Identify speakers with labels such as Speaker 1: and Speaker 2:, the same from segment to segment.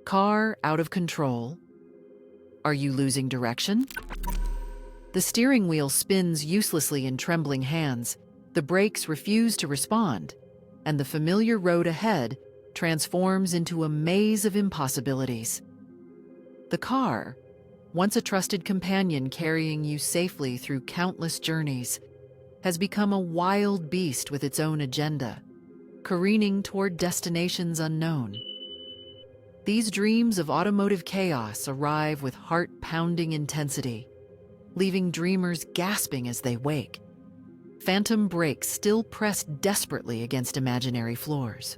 Speaker 1: Car out of control. Are you losing direction? The steering wheel spins uselessly in trembling hands, the brakes refuse to respond, and the familiar road ahead transforms into a maze of impossibilities. The car, once a trusted companion carrying you safely through countless journeys, has become a wild beast with its own agenda, careening toward destinations unknown. These dreams of automotive chaos arrive with heart-pounding intensity, leaving dreamers gasping as they wake. Phantom brakes still press desperately against imaginary floors.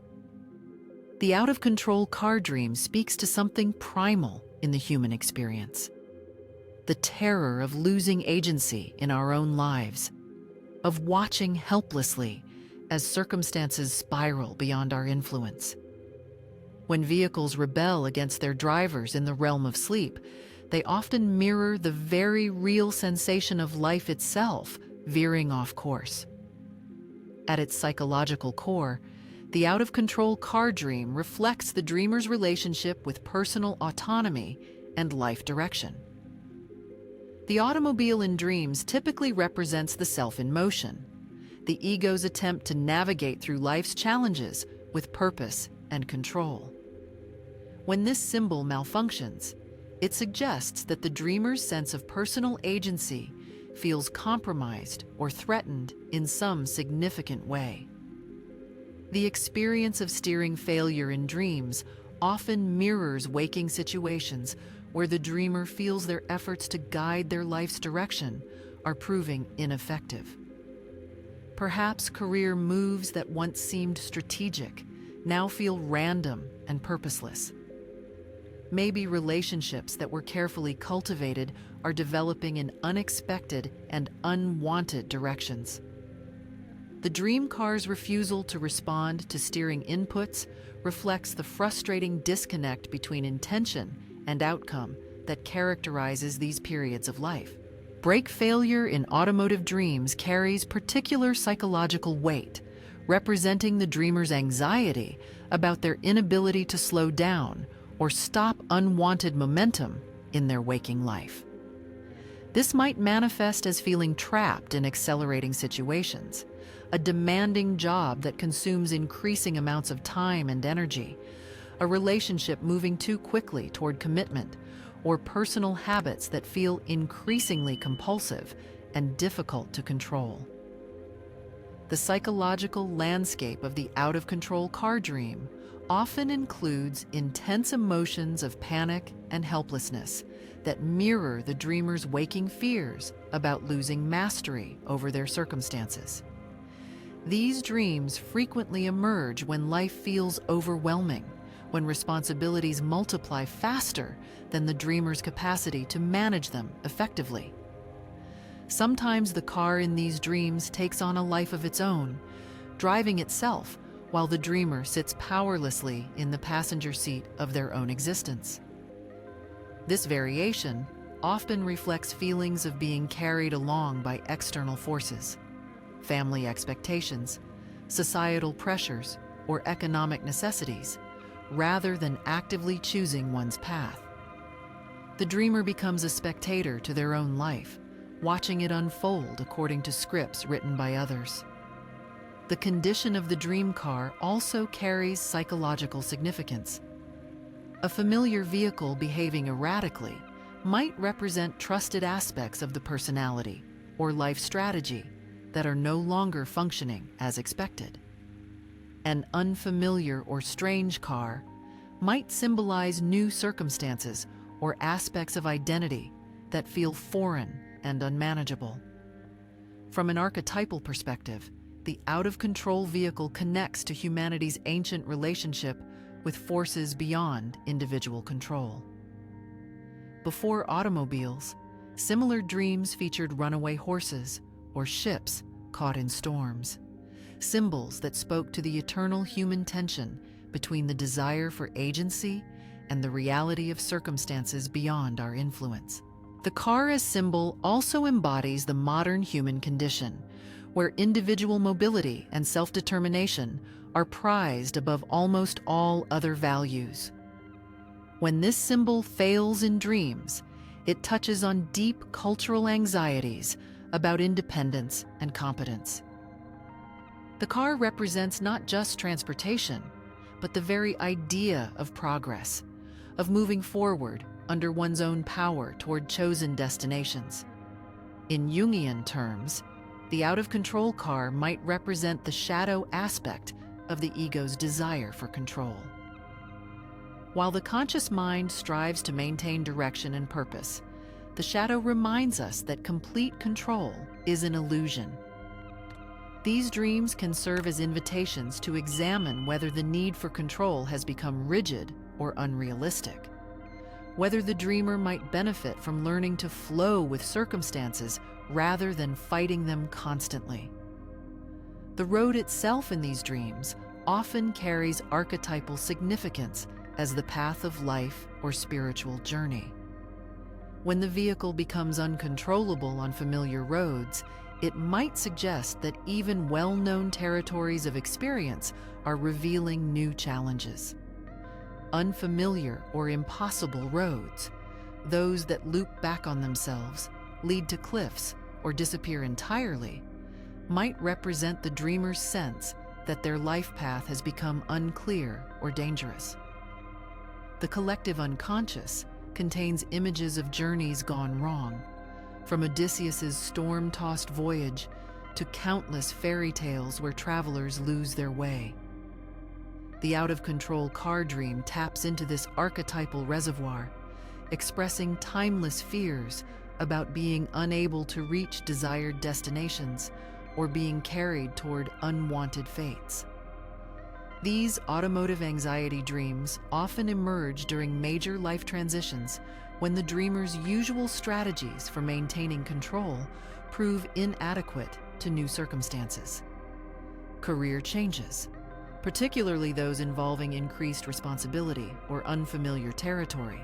Speaker 1: The out-of-control car dream speaks to something primal in the human experience. The terror of losing agency in our own lives, of watching helplessly as circumstances spiral beyond our influence. When vehicles rebel against their drivers in the realm of sleep, they often mirror the very real sensation of life itself veering off course. At its psychological core, the out-of-control car dream reflects the dreamer's relationship with personal autonomy and life direction. The automobile in dreams typically represents the self in motion, the ego's attempt to navigate through life's challenges with purpose and control. When this symbol malfunctions, it suggests that the dreamer's sense of personal agency feels compromised or threatened in some significant way. The experience of steering failure in dreams often mirrors waking situations where the dreamer feels their efforts to guide their life's direction are proving ineffective. Perhaps career moves that once seemed strategic now feel random and purposeless. Maybe relationships that were carefully cultivated are developing in unexpected and unwanted directions. The dream car's refusal to respond to steering inputs reflects the frustrating disconnect between intention and outcome that characterizes these periods of life. Brake failure in automotive dreams carries particular psychological weight, representing the dreamer's anxiety about their inability to slow down or stop unwanted momentum in their waking life. This might manifest as feeling trapped in accelerating situations, a demanding job that consumes increasing amounts of time and energy, a relationship moving too quickly toward commitment, or personal habits that feel increasingly compulsive and difficult to control. The psychological landscape of the out-of-control car dream often includes intense emotions of panic and helplessness that mirror the dreamer's waking fears about losing mastery over their circumstances. These dreams frequently emerge when life feels overwhelming, when responsibilities multiply faster than the dreamer's capacity to manage them effectively. Sometimes the car in these dreams takes on a life of its own, driving itself while the dreamer sits powerlessly in the passenger seat of their own existence. This variation often reflects feelings of being carried along by external forces, family expectations, societal pressures, or economic necessities, rather than actively choosing one's path. The dreamer becomes a spectator to their own life, watching it unfold according to scripts written by others. The condition of the dream car also carries psychological significance. A familiar vehicle behaving erratically might represent trusted aspects of the personality or life strategy that are no longer functioning as expected. An unfamiliar or strange car might symbolize new circumstances or aspects of identity that feel foreign and unmanageable. From an archetypal perspective, the out-of-control vehicle connects to humanity's ancient relationship with forces beyond individual control. Before automobiles, similar dreams featured runaway horses or ships caught in storms, symbols that spoke to the eternal human tension between the desire for agency and the reality of circumstances beyond our influence. The car as symbol also embodies the modern human condition, where individual mobility and self-determination are prized above almost all other values. When this symbol fails in dreams, it touches on deep cultural anxieties about independence and competence. The car represents not just transportation, but the very idea of progress, of moving forward under one's own power toward chosen destinations. In Jungian terms, the out-of-control car might represent the shadow aspect of the ego's desire for control. While the conscious mind strives to maintain direction and purpose, the shadow reminds us that complete control is an illusion. These dreams can serve as invitations to examine whether the need for control has become rigid or unrealistic, whether the dreamer might benefit from learning to flow with circumstances rather than fighting them constantly. The road itself in these dreams often carries archetypal significance as the path of life or spiritual journey. When the vehicle becomes uncontrollable on familiar roads, it might suggest that even well-known territories of experience are revealing new challenges. Unfamiliar or impossible roads, those that loop back on themselves, lead to cliffs, or disappear entirely, might represent the dreamer's sense that their life path has become unclear or dangerous. The collective unconscious contains images of journeys gone wrong, from Odysseus's storm-tossed voyage to countless fairy tales where travelers lose their way. The out-of-control car dream taps into this archetypal reservoir, expressing timeless fears about being unable to reach desired destinations or being carried toward unwanted fates. These automotive anxiety dreams often emerge during major life transitions when the dreamer's usual strategies for maintaining control prove inadequate to new circumstances. Career changes, particularly those involving increased responsibility or unfamiliar territory,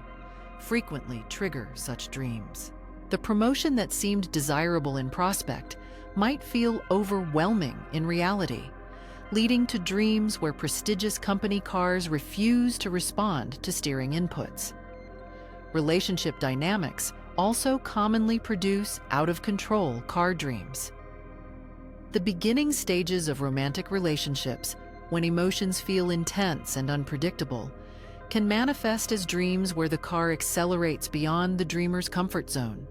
Speaker 1: frequently trigger such dreams. The promotion that seemed desirable in prospect might feel overwhelming in reality, leading to dreams where prestigious company cars refuse to respond to steering inputs. Relationship dynamics also commonly produce out-of-control car dreams. The beginning stages of romantic relationships, when emotions feel intense and unpredictable, can manifest as dreams where the car accelerates beyond the dreamer's comfort zone.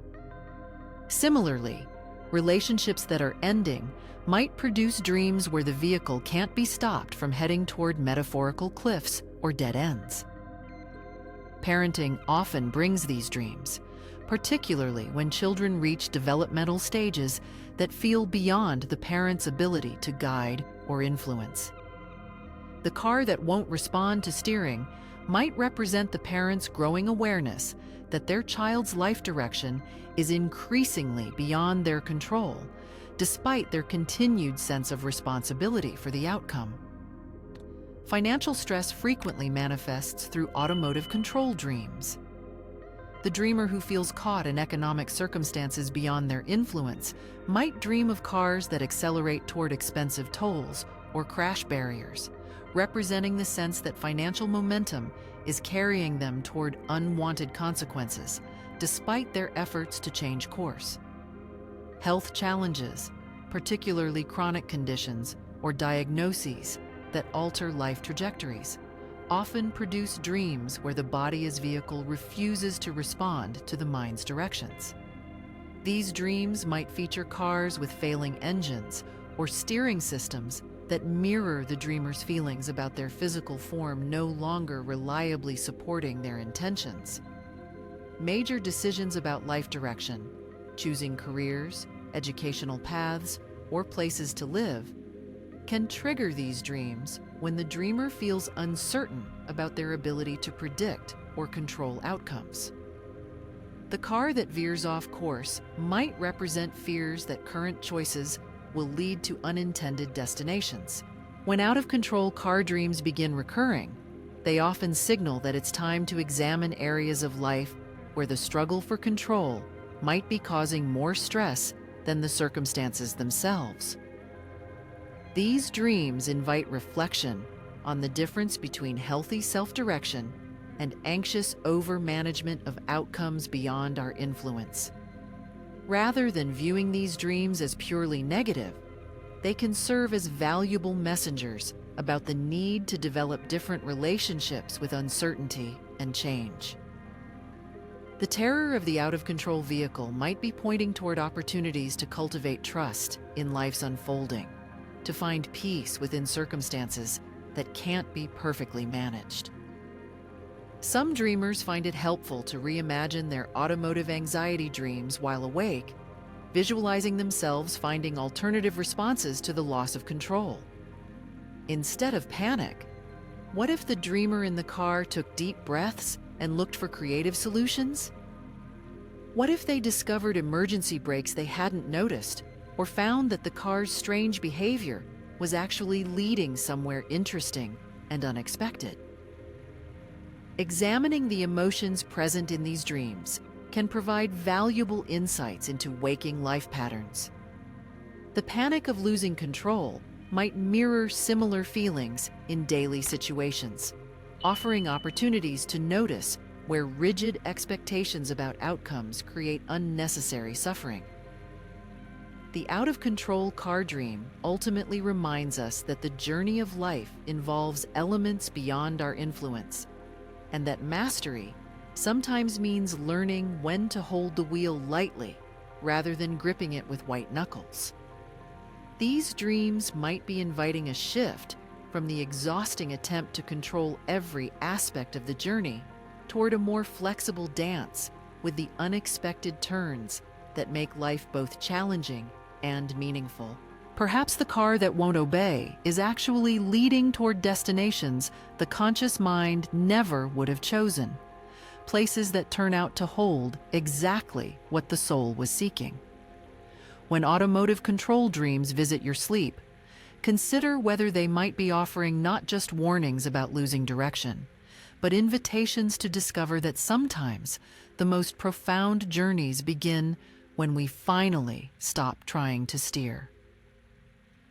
Speaker 1: Similarly, relationships that are ending might produce dreams where the vehicle can't be stopped from heading toward metaphorical cliffs or dead ends. Parenting often brings these dreams, particularly when children reach developmental stages that feel beyond the parent's ability to guide or influence. The car that won't respond to steering might represent the parent's growing awareness that their child's life direction is increasingly beyond their control, despite their continued sense of responsibility for the outcome. Financial stress frequently manifests through automotive control dreams. The dreamer who feels caught in economic circumstances beyond their influence might dream of cars that accelerate toward expensive tolls or crash barriers, representing the sense that financial momentum is carrying them toward unwanted consequences, despite their efforts to change course. Health challenges, particularly chronic conditions or diagnoses that alter life trajectories, often produce dreams where the body as vehicle refuses to respond to the mind's directions. These dreams might feature cars with failing engines or steering systems that mirror the dreamer's feelings about their physical form no longer reliably supporting their intentions. Major decisions about life direction, choosing careers, educational paths, or places to live, can trigger these dreams when the dreamer feels uncertain about their ability to predict or control outcomes. The car that veers off course might represent fears that current choices will lead to unintended destinations. When out-of-control car dreams begin recurring, they often signal that it's time to examine areas of life where the struggle for control might be causing more stress than the circumstances themselves. These dreams invite reflection on the difference between healthy self-direction and anxious overmanagement of outcomes beyond our influence. Rather than viewing these dreams as purely negative, they can serve as valuable messengers about the need to develop different relationships with uncertainty and change. The terror of the out-of-control vehicle might be pointing toward opportunities to cultivate trust in life's unfolding, to find peace within circumstances that can't be perfectly managed. Some dreamers find it helpful to reimagine their automotive anxiety dreams while awake, visualizing themselves finding alternative responses to the loss of control. Instead of panic, what if the dreamer in the car took deep breaths and looked for creative solutions? What if they discovered emergency brakes they hadn't noticed, or found that the car's strange behavior was actually leading somewhere interesting and unexpected? Examining the emotions present in these dreams can provide valuable insights into waking life patterns. The panic of losing control might mirror similar feelings in daily situations, offering opportunities to notice where rigid expectations about outcomes create unnecessary suffering. The out-of-control car dream ultimately reminds us that the journey of life involves elements beyond our influence, and that mastery sometimes means learning when to hold the wheel lightly rather than gripping it with white knuckles. These dreams might be inviting a shift from the exhausting attempt to control every aspect of the journey toward a more flexible dance with the unexpected turns that make life both challenging and meaningful. Perhaps the car that won't obey is actually leading toward destinations the conscious mind never would have chosen, places that turn out to hold exactly what the soul was seeking. When automotive control dreams visit your sleep, consider whether they might be offering not just warnings about losing direction, but invitations to discover that sometimes the most profound journeys begin when we finally stop trying to steer.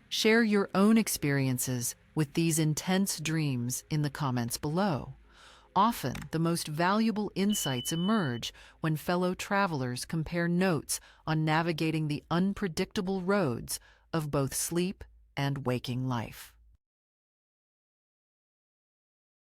Speaker 1: Share your own experiences with these intense dreams in the comments below. Often, the most valuable insights emerge when fellow travelers compare notes on navigating the unpredictable roads of both sleep and waking life.